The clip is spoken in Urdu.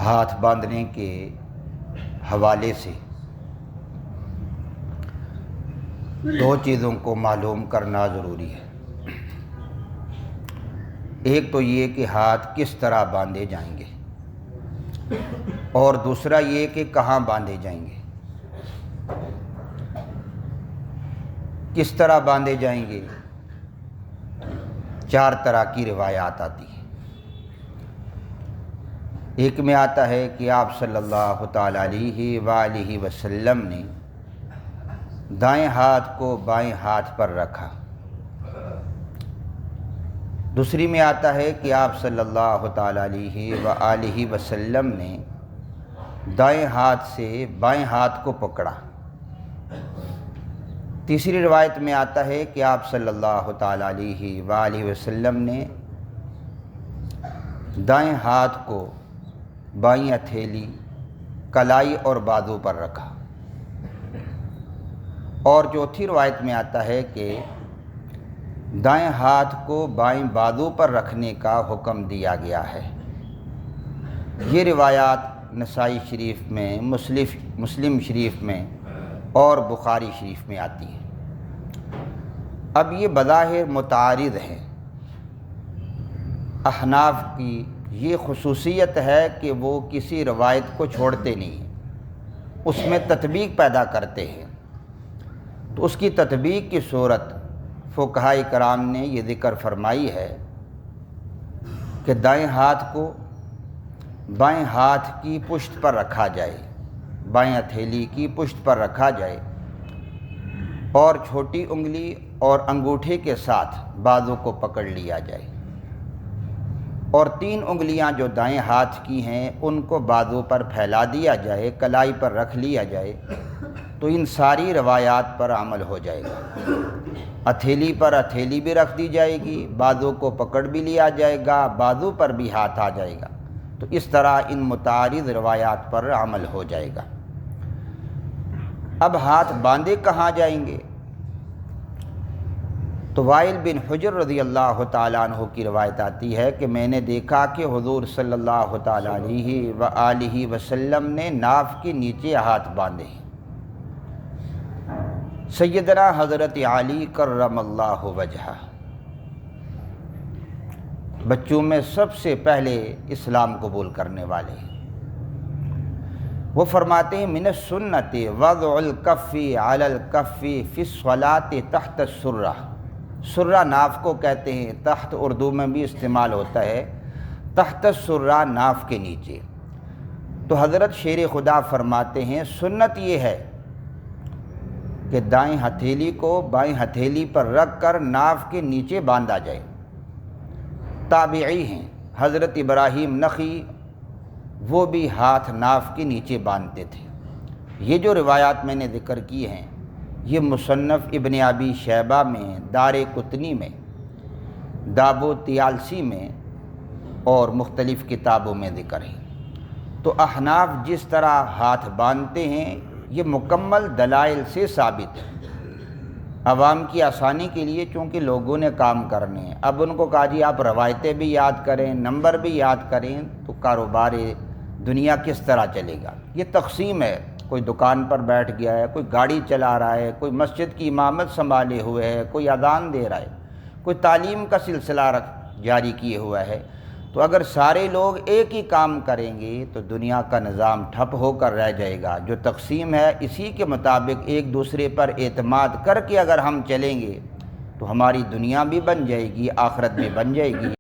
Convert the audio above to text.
ہاتھ باندھنے کے حوالے سے دو چیزوں کو معلوم کرنا ضروری ہے۔ ایک تو یہ کہ ہاتھ کس طرح باندھے جائیں گے، اور دوسرا یہ کہ کہاں باندھے جائیں گے۔ کس طرح باندھے جائیں گے؟ 4 طرح کی روایات آتی ہیں۔ ایک میں آتا ہے کہ آپ صلی اللہ تعالیٰ علیہ وآلہ وسلم نے دائیں ہاتھ کو بائیں ہاتھ پر رکھا۔ دوسری میں آتا ہے کہ آپ صلی اللہ تعالیٰ علیہ وآلہ وسلم نے دائیں ہاتھ سے بائیں ہاتھ کو پکڑا۔ تیسری روایت میں آتا ہے کہ آپ صلی اللہ تعالیٰ علیہ وآلہ وسلم نے دائیں ہاتھ کو بائیں ہتھیلی، کلائی اور بازو پر رکھا۔ اور چوتھی روایت میں آتا ہے کہ دائیں ہاتھ کو بائیں بازو پر رکھنے کا حکم دیا گیا ہے۔ یہ روایات نسائی شریف میں، مسلم شریف میں اور بخاری شریف میں آتی ہیں۔ اب یہ بظاہر متعارض ہیں۔ احناف کی یہ خصوصیت ہے کہ وہ کسی روایت کو چھوڑتے نہیں ہیں، اس میں تطبیق پیدا کرتے ہیں۔ تو اس کی تطبیق کی صورت فقہاء کرام نے یہ ذکر فرمائی ہے کہ دائیں ہاتھ کو بائیں ہاتھ کی پشت پر رکھا جائے، بائیں ہتھیلی کی پشت پر رکھا جائے، اور چھوٹی انگلی اور انگوٹھے کے ساتھ بازو کو پکڑ لیا جائے، اور 3 انگلیاں جو دائیں ہاتھ کی ہیں ان کو بازو پر پھیلا دیا جائے، کلائی پر رکھ لیا جائے، تو ان ساری روایات پر عمل ہو جائے گا۔ ہتھیلی پر ہتھیلی بھی رکھ دی جائے گی، بازو کو پکڑ بھی لیا جائے گا، بازو پر بھی ہاتھ آ جائے گا، تو اس طرح ان متعارض روایات پر عمل ہو جائے گا۔ اب ہاتھ باندھے کہاں جائیں گے؟ تو وائل بن حجر رضی اللہ تعالیٰ عنہ کی روایت آتی ہے کہ میں نے دیکھا کہ حضور صلی اللہ تعالیٰ علیہ وآلہ وسلم نے ناف کے نیچے ہاتھ باندھے۔ سیدنا حضرت علی کرم اللہ وجہہ بچوں میں سب سے پہلے اسلام قبول کرنے والے ہیں، وہ فرماتے ہیں من السنت وضع الکف علی الکف فی الصلاۃ تحت السرہ۔ سرہ ناف کو کہتے ہیں، تحت اردو میں بھی استعمال ہوتا ہے، تحت السرہ ناف کے نیچے۔ تو حضرت شیر خدا فرماتے ہیں سنت یہ ہے کہ دائیں ہتھیلی کو بائیں ہتھیلی پر رکھ کر ناف کے نیچے باندھا جائے۔ تابعی ہیں حضرت ابراہیم نخعی، وہ بھی ہاتھ ناف کے نیچے باندھتے تھے۔ یہ جو روایات میں نے ذکر کی ہیں یہ مصنف ابن ابی شیبہ میں، دار قطنی میں، دابو طیالسی میں اور مختلف کتابوں میں ذکر ہے۔ تو احناف جس طرح ہاتھ باندھتے ہیں یہ مکمل دلائل سے ثابت ہے۔ عوام کی آسانی کے لیے چونکہ لوگوں نے کام کرنے ہیں، اب ان کو کہا جی آپ روایتیں بھی یاد کریں، نمبر بھی یاد کریں، تو کاروبار دنیا کس طرح چلے گا؟ یہ تقسیم ہے، کوئی دکان پر بیٹھ گیا ہے، کوئی گاڑی چلا رہا ہے، کوئی مسجد کی امامت سنبھالے ہوئے ہے، کوئی اذان دے رہا ہے، کوئی تعلیم کا سلسلہ جاری کیے ہوا ہے۔ تو اگر سارے لوگ ایک ہی کام کریں گے تو دنیا کا نظام ٹھپ ہو کر رہ جائے گا۔ جو تقسیم ہے اسی کے مطابق ایک دوسرے پر اعتماد کر کے اگر ہم چلیں گے تو ہماری دنیا بھی بن جائے گی، آخرت بھی بن جائے گی۔